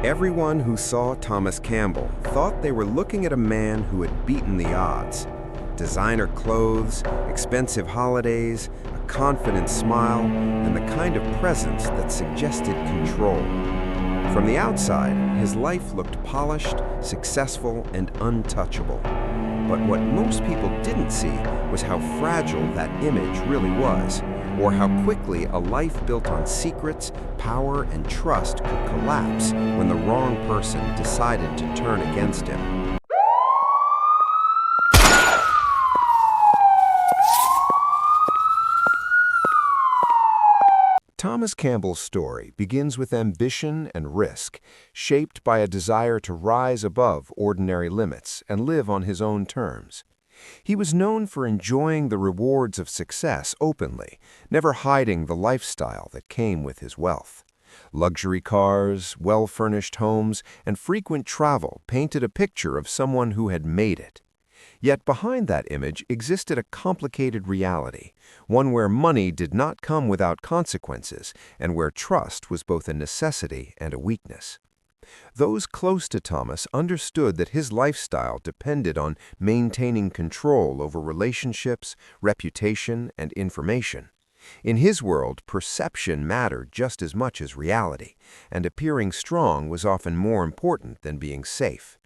Everyone who saw Thomas Campbell thought they were looking at a man who had beaten the odds. Designer clothes, expensive holidays, a confident smile, and the kind of presence that suggested control. From the outside, his life looked polished, successful, and untouchable. But what most people didn't see was how fragile that image really was, or how quickly a life built on secrets, power, and trust could collapse when the wrong person decided to turn against him. Thomas Campbell's story begins with ambition and risk, shaped by a desire to rise above ordinary limits and live on his own terms. He was known for enjoying the rewards of success openly, never hiding the lifestyle that came with his wealth. Luxury cars, well-furnished homes, and frequent travel painted a picture of someone who had made it. Yet behind that image existed a complicated reality, one where money did not come without consequences and where trust was both a necessity and a weakness. Those close to Thomas understood that his lifestyle depended on maintaining control over relationships, reputation, and information. In his world, perception mattered just as much as reality, and appearing strong was often more important than being safe.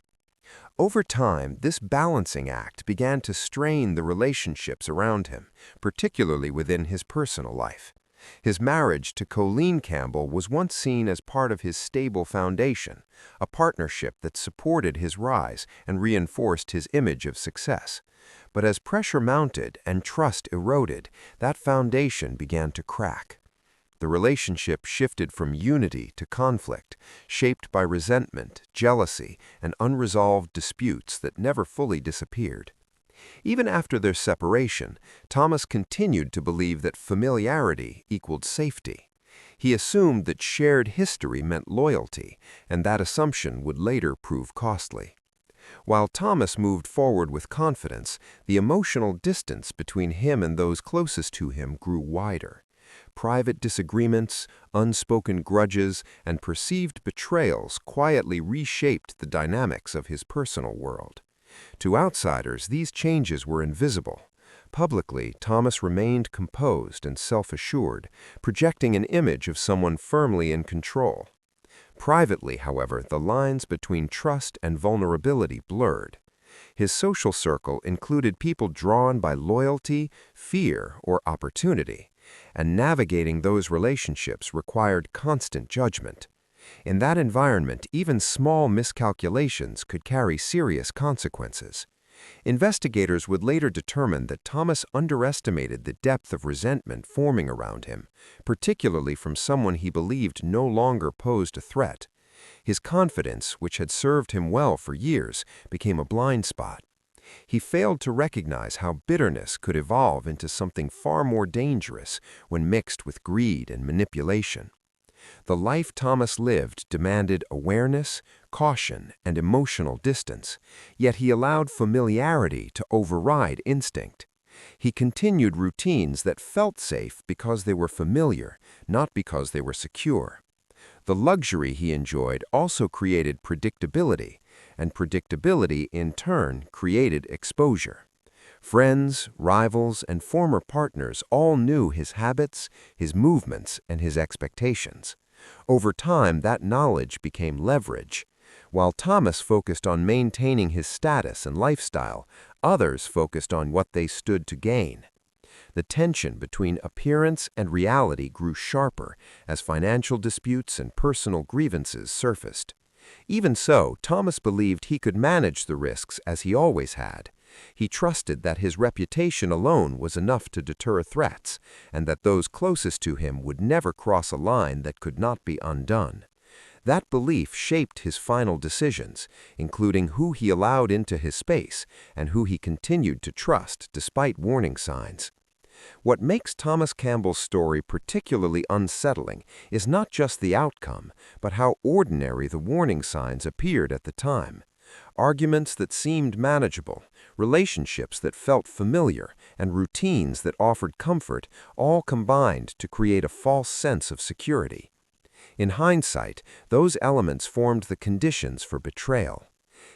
Over time, this balancing act began to strain the relationships around him, particularly within his personal life. His marriage to Colleen Campbell was once seen as part of his stable foundation, a partnership that supported his rise and reinforced his image of success. But as pressure mounted and trust eroded, that foundation began to crack. The relationship shifted from unity to conflict, shaped by resentment, jealousy, and unresolved disputes that never fully disappeared. Even after their separation, Thomas continued to believe that familiarity equaled safety. He assumed that shared history meant loyalty, and that assumption would later prove costly. While Thomas moved forward with confidence, the emotional distance between him and those closest to him grew wider. Private disagreements, unspoken grudges, and perceived betrayals quietly reshaped the dynamics of his personal world. To outsiders, these changes were invisible. Publicly, Thomas remained composed and self-assured, projecting an image of someone firmly in control. Privately, however, the lines between trust and vulnerability blurred. His social circle included people drawn by loyalty, fear, or opportunity, and navigating those relationships required constant judgment. In that environment, even small miscalculations could carry serious consequences. Investigators would later determine that Thomas underestimated the depth of resentment forming around him, particularly from someone he believed no longer posed a threat. His confidence, which had served him well for years, became a blind spot. He failed to recognize how bitterness could evolve into something far more dangerous when mixed with greed and manipulation. The life Thomas lived demanded awareness, caution, and emotional distance, yet he allowed familiarity to override instinct. He continued routines that felt safe because they were familiar, not because they were secure. The luxury he enjoyed also created predictability, and predictability, in turn, created exposure. Friends, rivals, and former partners all knew his habits, his movements, and his expectations. Over time, that knowledge became leverage. While Thomas focused on maintaining his status and lifestyle, others focused on what they stood to gain. The tension between appearance and reality grew sharper as financial disputes and personal grievances surfaced. Even so, Thomas believed he could manage the risks as he always had. He trusted that his reputation alone was enough to deter threats, and that those closest to him would never cross a line that could not be undone. That belief shaped his final decisions, including who he allowed into his space and who he continued to trust despite warning signs. What makes Thomas Campbell's story particularly unsettling is not just the outcome, but how ordinary the warning signs appeared at the time. Arguments that seemed manageable, relationships that felt familiar, and routines that offered comfort all combined to create a false sense of security. In hindsight, those elements formed the conditions for betrayal.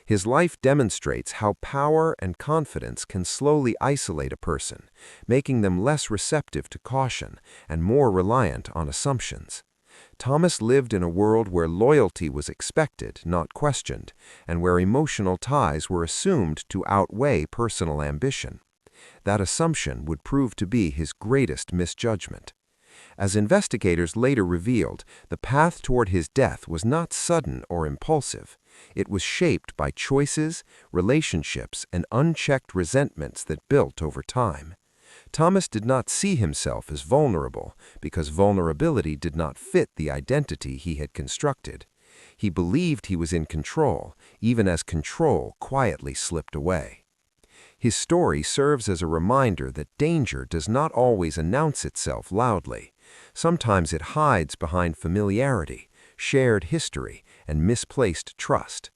His life demonstrates how power and confidence can slowly isolate a person, making them less receptive to caution and more reliant on assumptions. Thomas lived in a world where loyalty was expected, not questioned, and where emotional ties were assumed to outweigh personal ambition. That assumption would prove to be his greatest misjudgment. As investigators later revealed, the path toward his death was not sudden or impulsive. It was shaped by choices, relationships, and unchecked resentments that built over time. Thomas did not see himself as vulnerable because vulnerability did not fit the identity he had constructed. He believed he was in control, even as control quietly slipped away. His story serves as a reminder that danger does not always announce itself loudly. Sometimes it hides behind familiarity, shared history, and misplaced trust.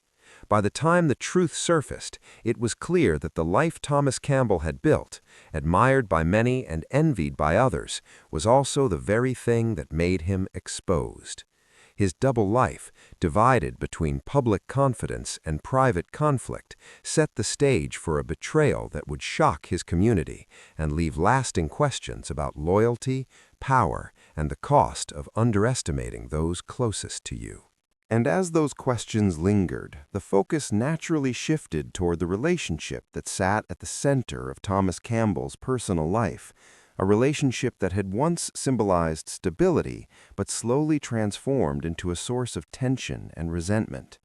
By the time the truth surfaced, it was clear that the life Thomas Campbell had built, admired by many and envied by others, was also the very thing that made him exposed. His double life, divided between public confidence and private conflict, set the stage for a betrayal that would shock his community and leave lasting questions about loyalty, power, and the cost of underestimating those closest to you. And as those questions lingered, the focus naturally shifted toward the relationship that sat at the center of Thomas Campbell's personal life, a relationship that had once symbolized stability but slowly transformed into a source of tension and resentment.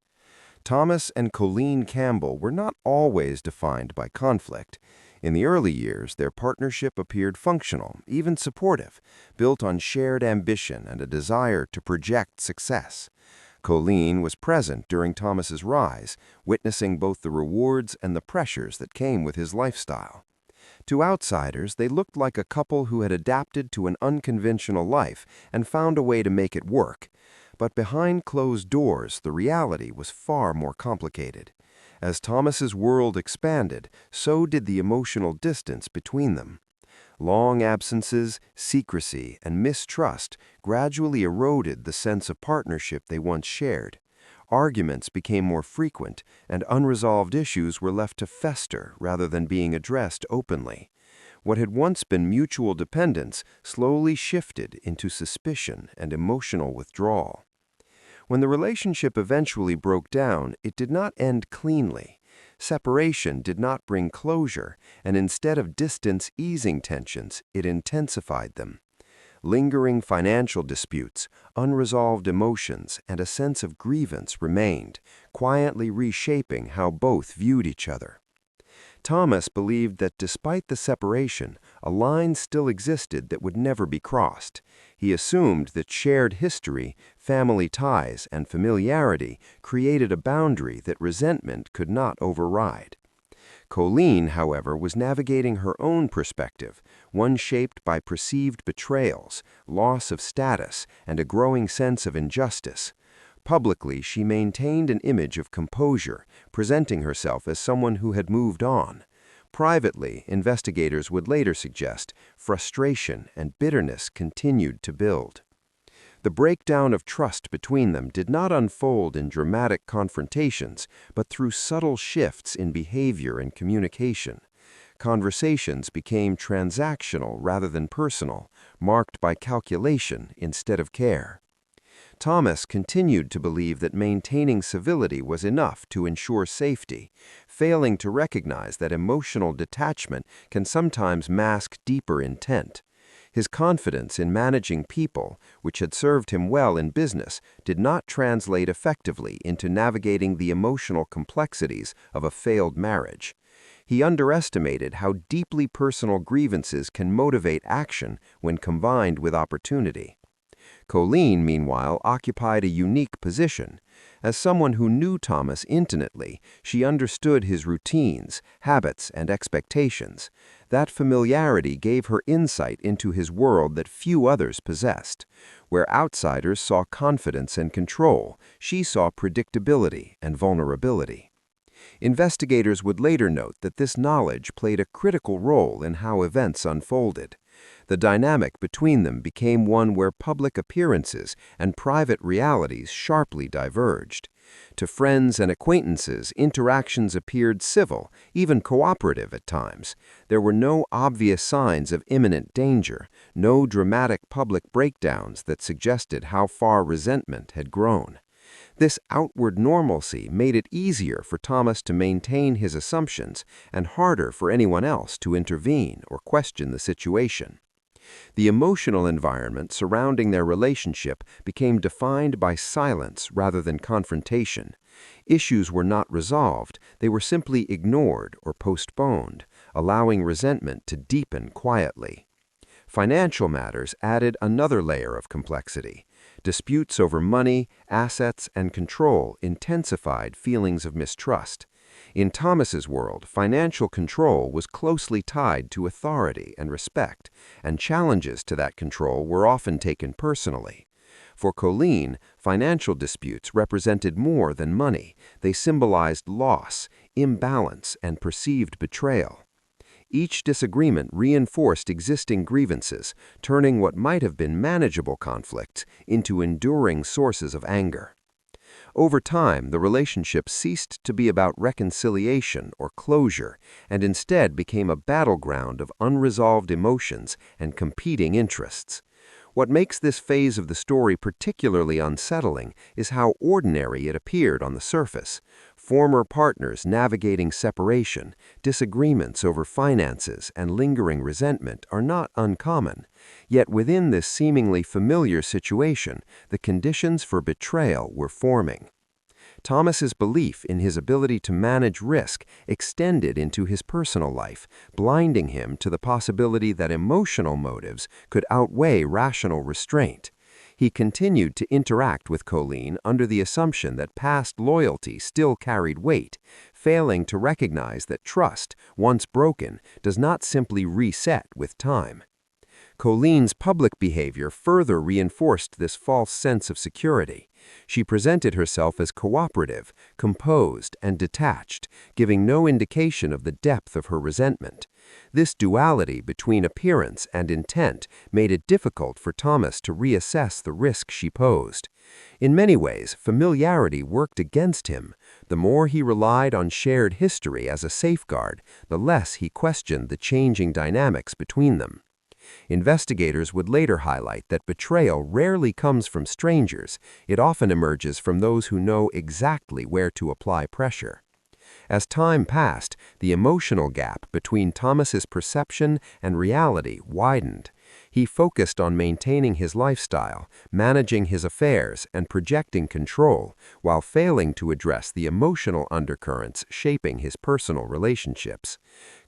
Thomas and Colleen Campbell were not always defined by conflict. In the early years, their partnership appeared functional, even supportive, built on shared ambition and a desire to project success. Colleen was present during Thomas's rise, witnessing both the rewards and the pressures that came with his lifestyle. To outsiders, they looked like a couple who had adapted to an unconventional life and found a way to make it work. But behind closed doors, the reality was far more complicated. As Thomas's world expanded, so did the emotional distance between them. Long absences, secrecy, and mistrust gradually eroded the sense of partnership they once shared. Arguments became more frequent, and unresolved issues were left to fester rather than being addressed openly. What had once been mutual dependence slowly shifted into suspicion and emotional withdrawal. When the relationship eventually broke down, it did not end cleanly. Separation did not bring closure, and instead of distance easing tensions, it intensified them. Lingering financial disputes, unresolved emotions, and a sense of grievance remained, quietly reshaping how both viewed each other. Thomas believed that despite the separation, a line still existed that would never be crossed. He assumed that shared history, family ties, and familiarity created a boundary that resentment could not override. Colleen, however, was navigating her own perspective, one shaped by perceived betrayals, loss of status, and a growing sense of injustice. Publicly, she maintained an image of composure, presenting herself as someone who had moved on. Privately, investigators would later suggest, frustration and bitterness continued to build. The breakdown of trust between them did not unfold in dramatic confrontations, but through subtle shifts in behavior and communication. Conversations became transactional rather than personal, marked by calculation instead of care. Thomas continued to believe that maintaining civility was enough to ensure safety, failing to recognize that emotional detachment can sometimes mask deeper intent. His confidence in managing people, which had served him well in business, did not translate effectively into navigating the emotional complexities of a failed marriage. He underestimated how deeply personal grievances can motivate action when combined with opportunity. Colleen, meanwhile, occupied a unique position. As someone who knew Thomas intimately, she understood his routines, habits, and expectations. That familiarity gave her insight into his world that few others possessed. Where outsiders saw confidence and control, she saw predictability and vulnerability. Investigators would later note that this knowledge played a critical role in how events unfolded. The dynamic between them became one where public appearances and private realities sharply diverged. To friends and acquaintances, interactions appeared civil, even cooperative at times. There were no obvious signs of imminent danger, no dramatic public breakdowns that suggested how far resentment had grown. This outward normalcy made it easier for Thomas to maintain his assumptions and harder for anyone else to intervene or question the situation. The emotional environment surrounding their relationship became defined by silence rather than confrontation. Issues were not resolved, they were simply ignored or postponed, allowing resentment to deepen quietly. Financial matters added another layer of complexity. Disputes over money, assets, and control intensified feelings of mistrust. In Thomas's world, financial control was closely tied to authority and respect, and challenges to that control were often taken personally. For Colleen, financial disputes represented more than money. They symbolized loss, imbalance, and perceived betrayal. Each disagreement reinforced existing grievances, turning what might have been manageable conflicts into enduring sources of anger. Over time, the relationship ceased to be about reconciliation or closure, and instead became a battleground of unresolved emotions and competing interests. What makes this phase of the story particularly unsettling is how ordinary it appeared on the surface. Former partners navigating separation, disagreements over finances, and lingering resentment are not uncommon. Yet within this seemingly familiar situation, the conditions for betrayal were forming. Thomas's belief in his ability to manage risk extended into his personal life, blinding him to the possibility that emotional motives could outweigh rational restraint. He continued to interact with Colleen under the assumption that past loyalty still carried weight, failing to recognize that trust, once broken, does not simply reset with time. Colleen's public behavior further reinforced this false sense of security. She presented herself as cooperative, composed, and detached, giving no indication of the depth of her resentment. This duality between appearance and intent made it difficult for Thomas to reassess the risk she posed. In many ways, familiarity worked against him. The more he relied on shared history as a safeguard, the less he questioned the changing dynamics between them. Investigators would later highlight that betrayal rarely comes from strangers. It often emerges from those who know exactly where to apply pressure. As time passed, the emotional gap between Thomas's perception and reality widened. He focused on maintaining his lifestyle, managing his affairs, and projecting control, while failing to address the emotional undercurrents shaping his personal relationships.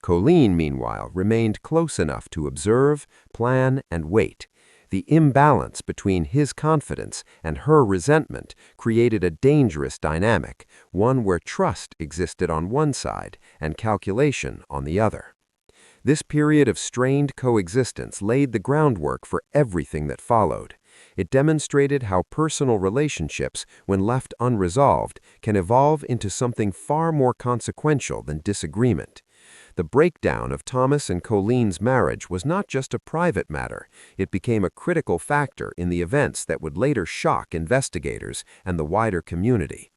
Colleen, meanwhile, remained close enough to observe, plan, and wait. The imbalance between his confidence and her resentment created a dangerous dynamic, one where trust existed on one side and calculation on the other. This period of strained coexistence laid the groundwork for everything that followed. It demonstrated how personal relationships, when left unresolved, can evolve into something far more consequential than disagreement. The breakdown of Thomas and Colleen's marriage was not just a private matter. It became a critical factor in the events that would later shock investigators and the wider community.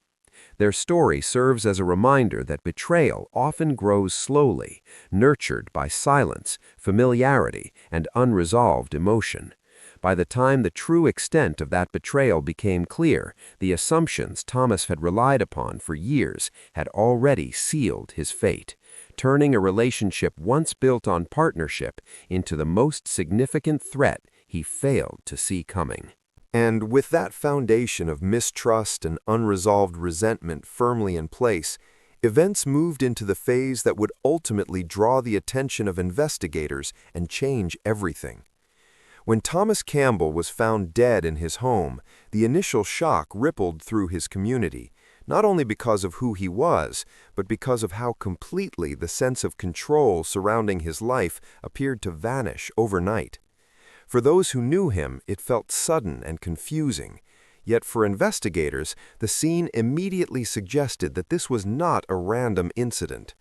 Their story serves as a reminder that betrayal often grows slowly, nurtured by silence, familiarity, and unresolved emotion. By the time the true extent of that betrayal became clear, the assumptions Thomas had relied upon for years had already sealed his fate, turning a relationship once built on partnership into the most significant threat he failed to see coming. And with that foundation of mistrust and unresolved resentment firmly in place, events moved into the phase that would ultimately draw the attention of investigators and change everything. When Thomas Campbell was found dead in his home, the initial shock rippled through his community, not only because of who he was, but because of how completely the sense of control surrounding his life appeared to vanish overnight. For those who knew him, it felt sudden and confusing. Yet for investigators, the scene immediately suggested that this was not a random incident.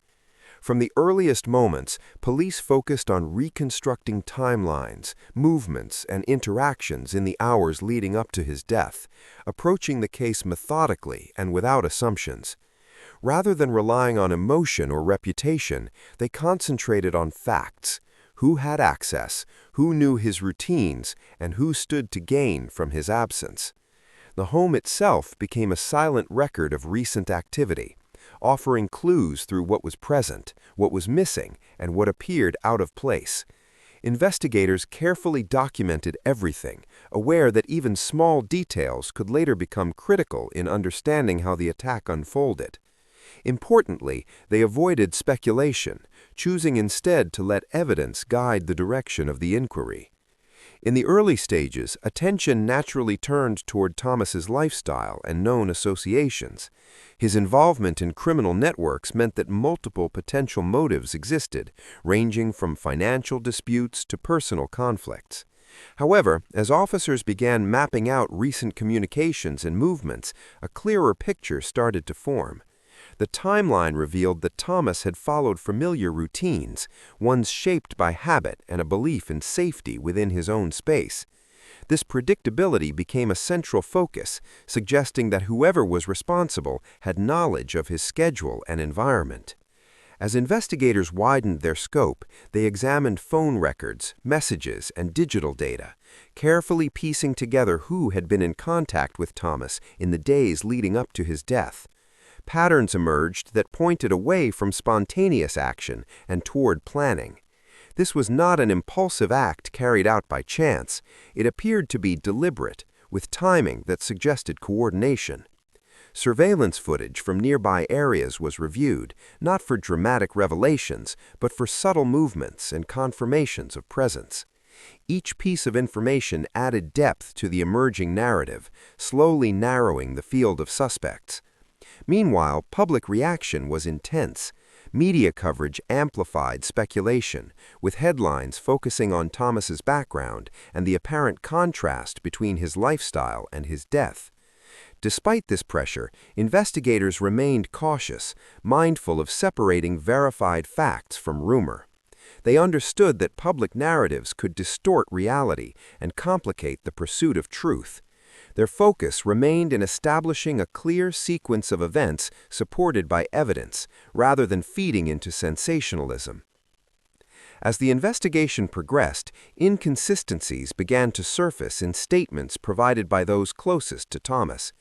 From the earliest moments, police focused on reconstructing timelines, movements, and interactions in the hours leading up to his death, approaching the case methodically and without assumptions. Rather than relying on emotion or reputation, they concentrated on facts: who had access, who knew his routines, and who stood to gain from his absence. The home itself became a silent record of recent activity, offering clues through what was present, what was missing, and what appeared out of place. Investigators carefully documented everything, aware that even small details could later become critical in understanding how the attack unfolded. Importantly, they avoided speculation, choosing instead to let evidence guide the direction of the inquiry. In the early stages, attention naturally turned toward Thomas's lifestyle and known associations. His involvement in criminal networks meant that multiple potential motives existed, ranging from financial disputes to personal conflicts. However, as officers began mapping out recent communications and movements, a clearer picture started to form. The timeline revealed that Thomas had followed familiar routines, ones shaped by habit and a belief in safety within his own space. This predictability became a central focus, suggesting that whoever was responsible had knowledge of his schedule and environment. As investigators widened their scope, they examined phone records, messages, and digital data, carefully piecing together who had been in contact with Thomas in the days leading up to his death. Patterns emerged that pointed away from spontaneous action and toward planning. This was not an impulsive act carried out by chance. It appeared to be deliberate, with timing that suggested coordination. Surveillance footage from nearby areas was reviewed, not for dramatic revelations, but for subtle movements and confirmations of presence. Each piece of information added depth to the emerging narrative, slowly narrowing the field of suspects. Meanwhile, public reaction was intense. Media coverage amplified speculation, with headlines focusing on Thomas's background and the apparent contrast between his lifestyle and his death. Despite this pressure, investigators remained cautious, mindful of separating verified facts from rumor. They understood that public narratives could distort reality and complicate the pursuit of truth. Their focus remained in establishing a clear sequence of events supported by evidence, rather than feeding into sensationalism. As the investigation progressed, inconsistencies began to surface in statements provided by those closest to Thomas.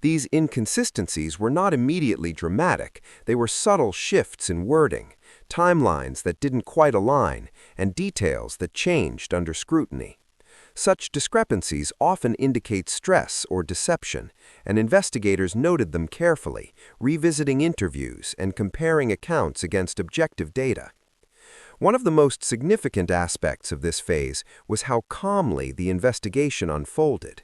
These inconsistencies were not immediately dramatic, they were subtle shifts in wording, timelines that didn't quite align, and details that changed under scrutiny. Such discrepancies often indicate stress or deception, and investigators noted them carefully, revisiting interviews and comparing accounts against objective data. One of the most significant aspects of this phase was how calmly the investigation unfolded.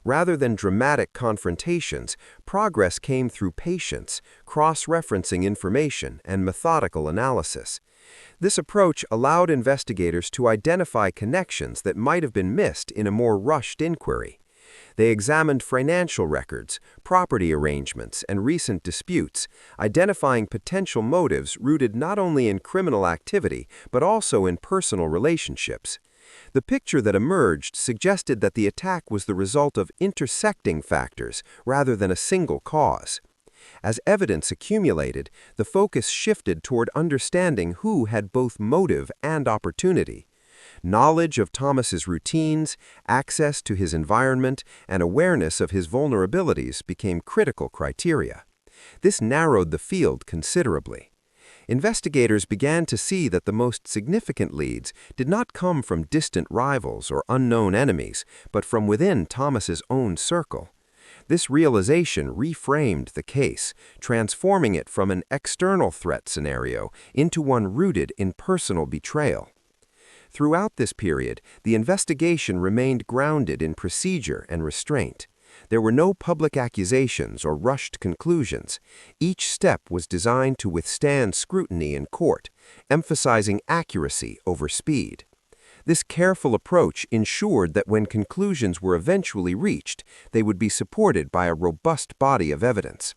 Rather than dramatic confrontations, progress came through patience, cross-referencing information, and methodical analysis. This approach allowed investigators to identify connections that might have been missed in a more rushed inquiry. They examined financial records, property arrangements, and recent disputes, identifying potential motives rooted not only in criminal activity but also in personal relationships. The picture that emerged suggested that the attack was the result of intersecting factors rather than a single cause. As evidence accumulated, the focus shifted toward understanding who had both motive and opportunity. Knowledge of Thomas's routines, access to his environment, and awareness of his vulnerabilities became critical criteria. This narrowed the field considerably. Investigators began to see that the most significant leads did not come from distant rivals or unknown enemies, but from within Thomas's own circle. This realization reframed the case, transforming it from an external threat scenario into one rooted in personal betrayal. Throughout this period, the investigation remained grounded in procedure and restraint. There were no public accusations or rushed conclusions. Each step was designed to withstand scrutiny in court, emphasizing accuracy over speed. This careful approach ensured that when conclusions were eventually reached, they would be supported by a robust body of evidence.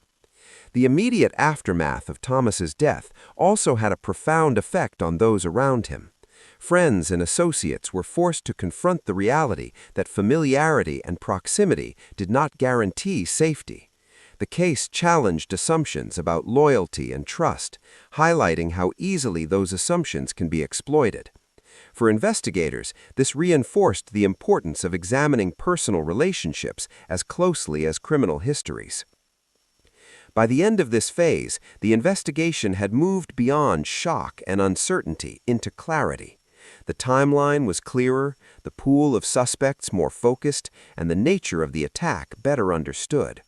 The immediate aftermath of Thomas's death also had a profound effect on those around him. Friends and associates were forced to confront the reality that familiarity and proximity did not guarantee safety. The case challenged assumptions about loyalty and trust, highlighting how easily those assumptions can be exploited. For investigators, this reinforced the importance of examining personal relationships as closely as criminal histories. By the end of this phase, the investigation had moved beyond shock and uncertainty into clarity. The timeline was clearer, the pool of suspects more focused, and the nature of the attack better understood.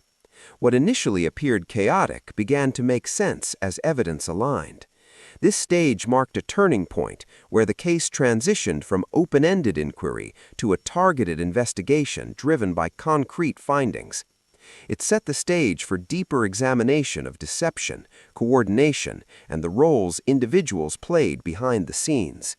What initially appeared chaotic began to make sense as evidence aligned. This stage marked a turning point where the case transitioned from open-ended inquiry to a targeted investigation driven by concrete findings. It set the stage for deeper examination of deception, coordination, and the roles individuals played behind the scenes.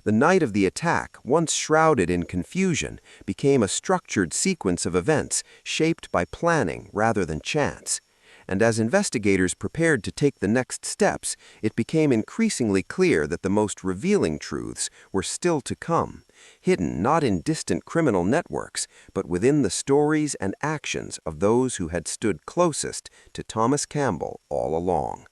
The night of the attack, once shrouded in confusion, became a structured sequence of events shaped by planning rather than chance. And as investigators prepared to take the next steps, it became increasingly clear that the most revealing truths were still to come, hidden not in distant criminal networks, but within the stories and actions of those who had stood closest to Thomas Campbell all along.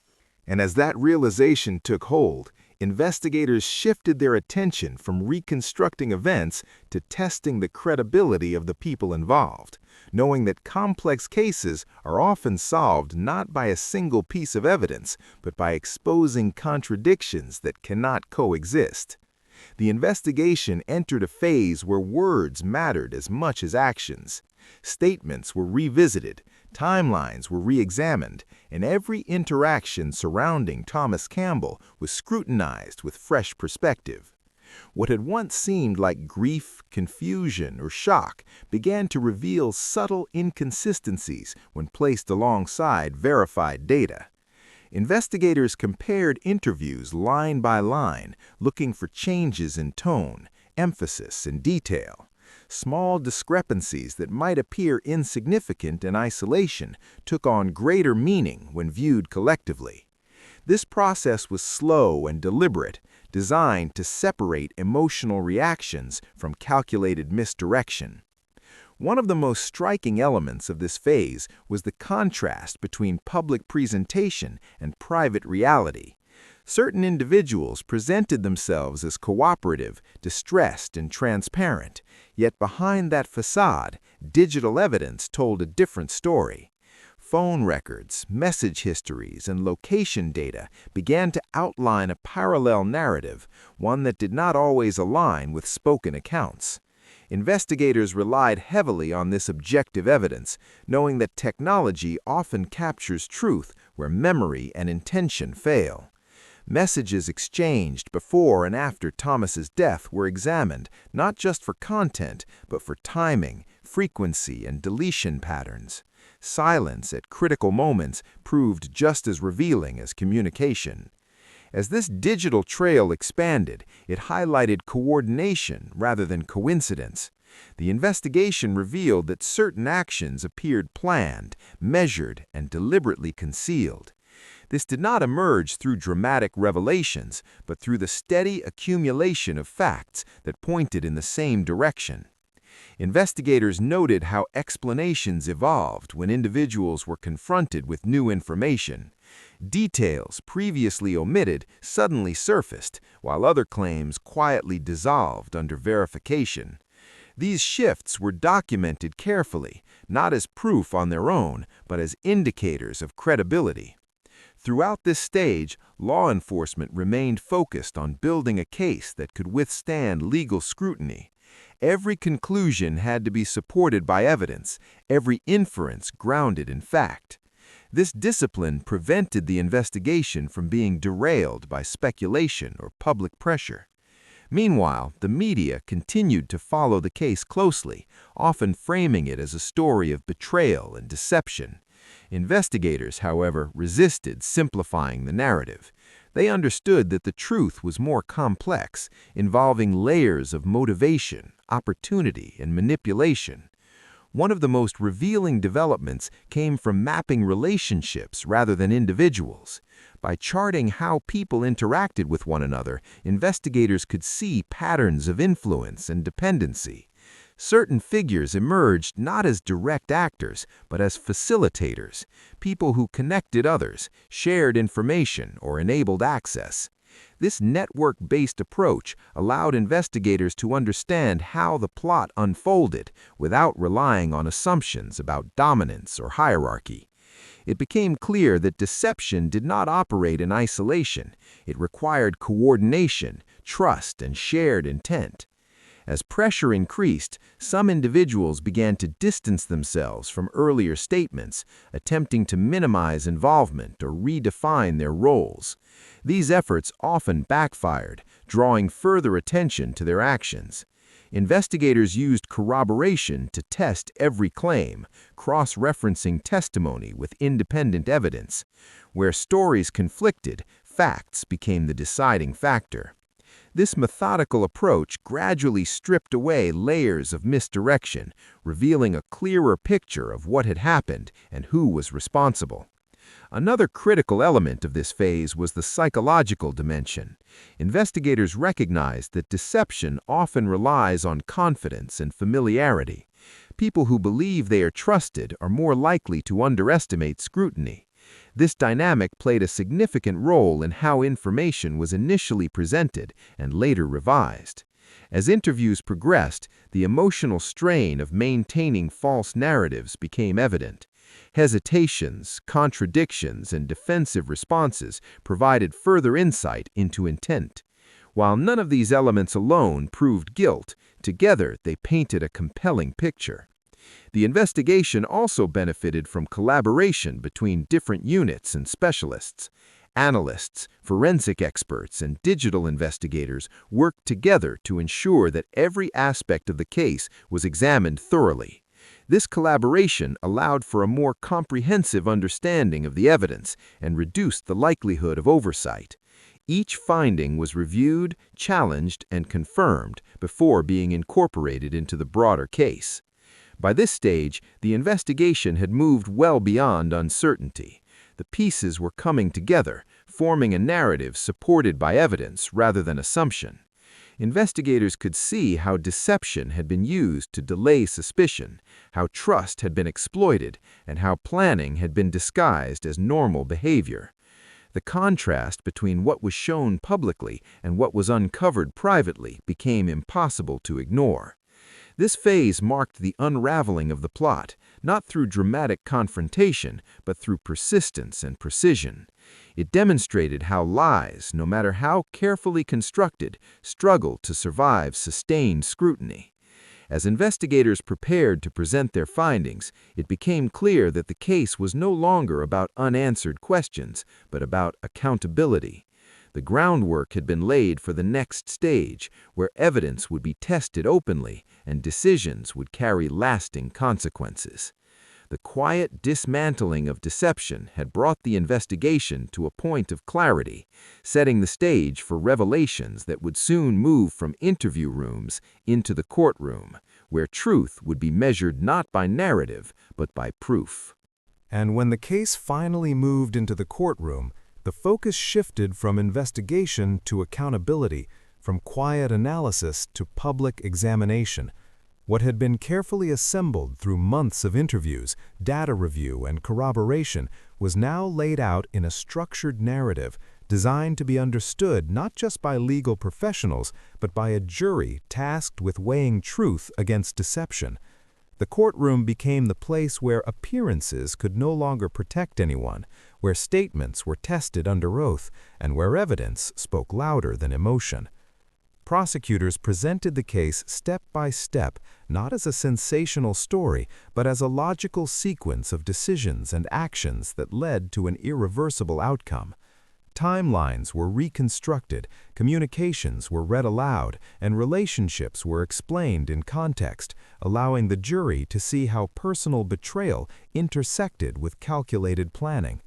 And as that realization took hold, investigators shifted their attention from reconstructing events to testing the credibility of the people involved, knowing that complex cases are often solved not by a single piece of evidence, but by exposing contradictions that cannot coexist. The investigation entered a phase where words mattered as much as actions. Statements were revisited, timelines were re-examined, and every interaction surrounding Thomas Campbell was scrutinized with fresh perspective. What had once seemed like grief, confusion, or shock began to reveal subtle inconsistencies when placed alongside verified data. Investigators compared interviews line by line, looking for changes in tone, emphasis, and detail. Small discrepancies that might appear insignificant in isolation took on greater meaning when viewed collectively. This process was slow and deliberate, designed to separate emotional reactions from calculated misdirection. One of the most striking elements of this phase was the contrast between public presentation and private reality. Certain individuals presented themselves as cooperative, distressed, and transparent, yet behind that facade, digital evidence told a different story. Phone records, message histories, and location data began to outline a parallel narrative, one that did not always align with spoken accounts. Investigators relied heavily on this objective evidence, knowing that technology often captures truth where memory and intention fail. Messages exchanged before and after Thomas's death were examined not just for content, but for timing, frequency, and deletion patterns. Silence at critical moments proved just as revealing as communication. As this digital trail expanded, it highlighted coordination rather than coincidence. The investigation revealed that certain actions appeared planned, measured, and deliberately concealed. This did not emerge through dramatic revelations, but through the steady accumulation of facts that pointed in the same direction. Investigators noted how explanations evolved when individuals were confronted with new information. Details previously omitted suddenly surfaced, while other claims quietly dissolved under verification. These shifts were documented carefully, not as proof on their own, but as indicators of credibility. Throughout this stage, law enforcement remained focused on building a case that could withstand legal scrutiny. Every conclusion had to be supported by evidence, every inference grounded in fact. This discipline prevented the investigation from being derailed by speculation or public pressure. Meanwhile, the media continued to follow the case closely, often framing it as a story of betrayal and deception. Investigators, however, resisted simplifying the narrative. They understood that the truth was more complex, involving layers of motivation, opportunity, and manipulation. One of the most revealing developments came from mapping relationships rather than individuals. By charting how people interacted with one another, investigators could see patterns of influence and dependency. Certain figures emerged not as direct actors, but as facilitators, people who connected others, shared information, or enabled access. This network-based approach allowed investigators to understand how the plot unfolded without relying on assumptions about dominance or hierarchy. It became clear that deception did not operate in isolation. It required coordination, trust, and shared intent. As pressure increased, some individuals began to distance themselves from earlier statements, attempting to minimize involvement or redefine their roles. These efforts often backfired, drawing further attention to their actions. Investigators used corroboration to test every claim, cross-referencing testimony with independent evidence. Where stories conflicted, facts became the deciding factor. This methodical approach gradually stripped away layers of misdirection, revealing a clearer picture of what had happened and who was responsible. Another critical element of this phase was the psychological dimension. Investigators recognized that deception often relies on confidence and familiarity. People who believe they are trusted are more likely to underestimate scrutiny. This dynamic played a significant role in how information was initially presented and later revised. As interviews progressed, the emotional strain of maintaining false narratives became evident. Hesitations, contradictions, and defensive responses provided further insight into intent. While none of these elements alone proved guilt, together they painted a compelling picture. The investigation also benefited from collaboration between different units and specialists. Analysts, forensic experts, and digital investigators worked together to ensure that every aspect of the case was examined thoroughly. This collaboration allowed for a more comprehensive understanding of the evidence and reduced the likelihood of oversight. Each finding was reviewed, challenged, and confirmed before being incorporated into the broader case. By this stage, the investigation had moved well beyond uncertainty. The pieces were coming together, forming a narrative supported by evidence rather than assumption. Investigators could see how deception had been used to delay suspicion, how trust had been exploited, and how planning had been disguised as normal behavior. The contrast between what was shown publicly and what was uncovered privately became impossible to ignore. This phase marked the unraveling of the plot, not through dramatic confrontation, but through persistence and precision. It demonstrated how lies, no matter how carefully constructed, struggle to survive sustained scrutiny. As investigators prepared to present their findings, it became clear that the case was no longer about unanswered questions, but about accountability. The groundwork had been laid for the next stage, where evidence would be tested openly and decisions would carry lasting consequences. The quiet dismantling of deception had brought the investigation to a point of clarity, setting the stage for revelations that would soon move from interview rooms into the courtroom, where truth would be measured not by narrative, but by proof. And when the case finally moved into the courtroom, the focus shifted from investigation to accountability, from quiet analysis to public examination. What had been carefully assembled through months of interviews, data review, and corroboration was now laid out in a structured narrative designed to be understood not just by legal professionals, but by a jury tasked with weighing truth against deception. The courtroom became the place where appearances could no longer protect anyone, where statements were tested under oath, and where evidence spoke louder than emotion. Prosecutors presented the case step by step, not as a sensational story, but as a logical sequence of decisions and actions that led to an irreversible outcome. Timelines were reconstructed, communications were read aloud, and relationships were explained in context, allowing the jury to see how personal betrayal intersected with calculated planning.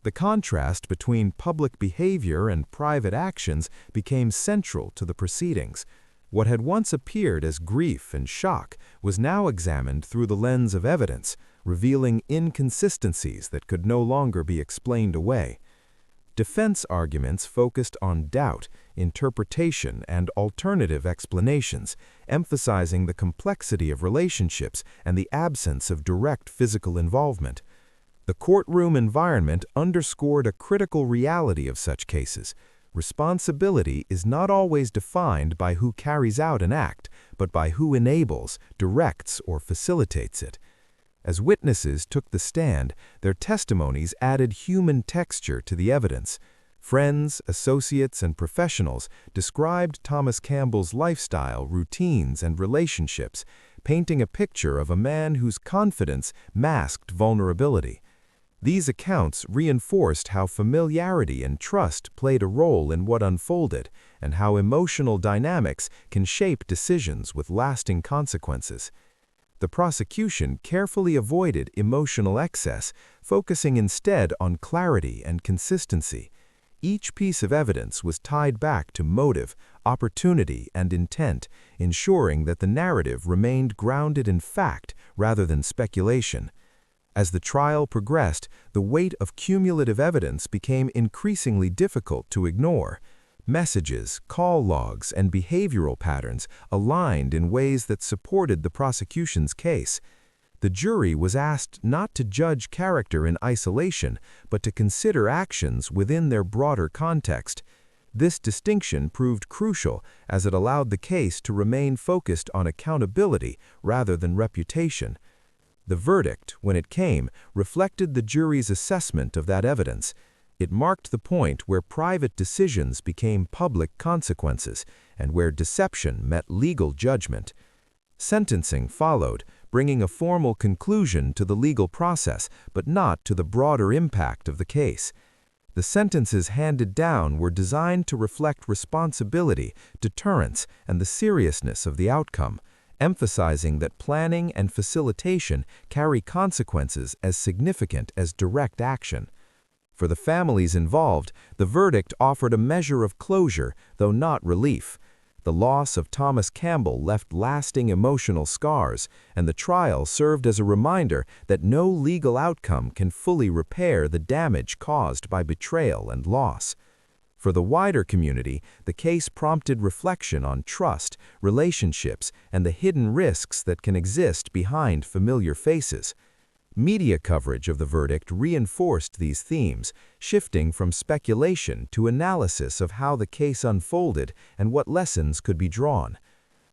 The contrast between public behavior and private actions became central to the proceedings. What had once appeared as grief and shock was now examined through the lens of evidence, revealing inconsistencies that could no longer be explained away. Defense arguments focused on doubt, interpretation, and alternative explanations, emphasizing the complexity of relationships and the absence of direct physical involvement. The courtroom environment underscored a critical reality of such cases. Responsibility is not always defined by who carries out an act, but by who enables, directs, or facilitates it. As witnesses took the stand, their testimonies added human texture to the evidence. Friends, associates, and professionals described Thomas Campbell's lifestyle, routines, and relationships, painting a picture of a man whose confidence masked vulnerability. These accounts reinforced how familiarity and trust played a role in what unfolded, and how emotional dynamics can shape decisions with lasting consequences. The prosecution carefully avoided emotional excess, focusing instead on clarity and consistency. Each piece of evidence was tied back to motive, opportunity, and intent, ensuring that the narrative remained grounded in fact rather than speculation. As the trial progressed, the weight of cumulative evidence became increasingly difficult to ignore. Messages, call logs, and behavioral patterns aligned in ways that supported the prosecution's case. The jury was asked not to judge character in isolation, but to consider actions within their broader context. This distinction proved crucial as it allowed the case to remain focused on accountability rather than reputation. The verdict, when it came, reflected the jury's assessment of that evidence. It marked the point where private decisions became public consequences and where deception met legal judgment. Sentencing followed, bringing a formal conclusion to the legal process, but not to the broader impact of the case. The sentences handed down were designed to reflect responsibility, deterrence, and the seriousness of the outcome, emphasizing that planning and facilitation carry consequences as significant as direct action. For the families involved, the verdict offered a measure of closure, though not relief. The loss of Thomas Campbell left lasting emotional scars, and the trial served as a reminder that no legal outcome can fully repair the damage caused by betrayal and loss. For the wider community, the case prompted reflection on trust, relationships, and the hidden risks that can exist behind familiar faces. Media coverage of the verdict reinforced these themes, shifting from speculation to analysis of how the case unfolded and what lessons could be drawn.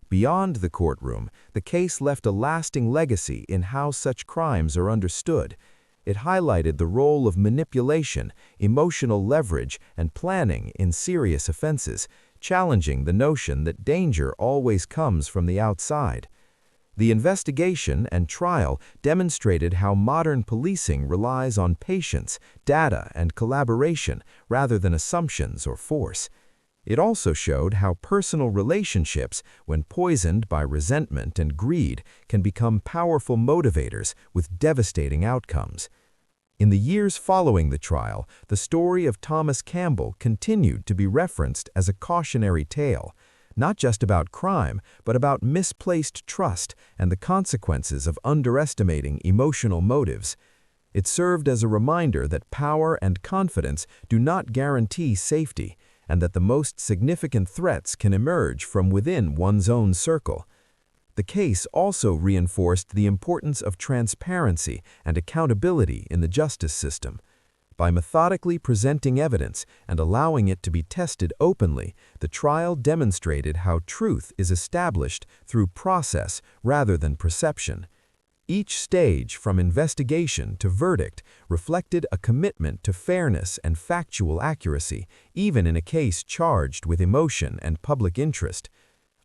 Beyond the courtroom, the case left a lasting legacy in how such crimes are understood. It highlighted the role of manipulation, emotional leverage, and planning in serious offenses, challenging the notion that danger always comes from the outside. The investigation and trial demonstrated how modern policing relies on patience, data, and collaboration rather than assumptions or force. It also showed how personal relationships, when poisoned by resentment and greed, can become powerful motivators with devastating outcomes. In the years following the trial, the story of Thomas Campbell continued to be referenced as a cautionary tale, not just about crime, but about misplaced trust and the consequences of underestimating emotional motives. It served as a reminder that power and confidence do not guarantee safety, and that the most significant threats can emerge from within one's own circle. The case also reinforced the importance of transparency and accountability in the justice system. By methodically presenting evidence and allowing it to be tested openly, the trial demonstrated how truth is established through process rather than perception. Each stage, from investigation to verdict, reflected a commitment to fairness and factual accuracy, even in a case charged with emotion and public interest.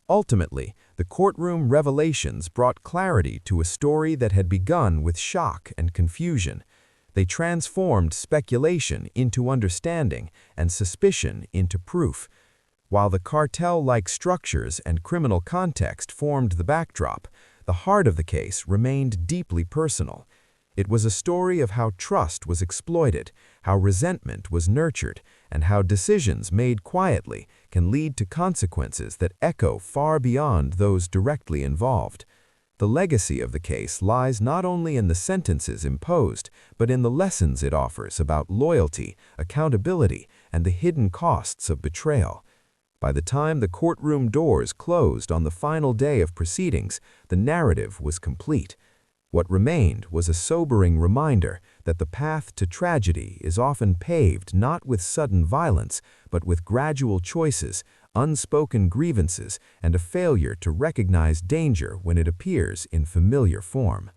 Ultimately, the courtroom revelations brought clarity to a story that had begun with shock and confusion. They transformed speculation into understanding and suspicion into proof. While the cartel-like structures and criminal context formed the backdrop, the heart of the case remained deeply personal. It was a story of how trust was exploited, how resentment was nurtured, and how decisions made quietly can lead to consequences that echo far beyond those directly involved. The legacy of the case lies not only in the sentences imposed, but in the lessons it offers about loyalty, accountability, and the hidden costs of betrayal. By the time the courtroom doors closed on the final day of proceedings, the narrative was complete. What remained was a sobering reminder that the path to tragedy is often paved not with sudden violence, but with gradual choices, unspoken grievances, and a failure to recognize danger when it appears in familiar form.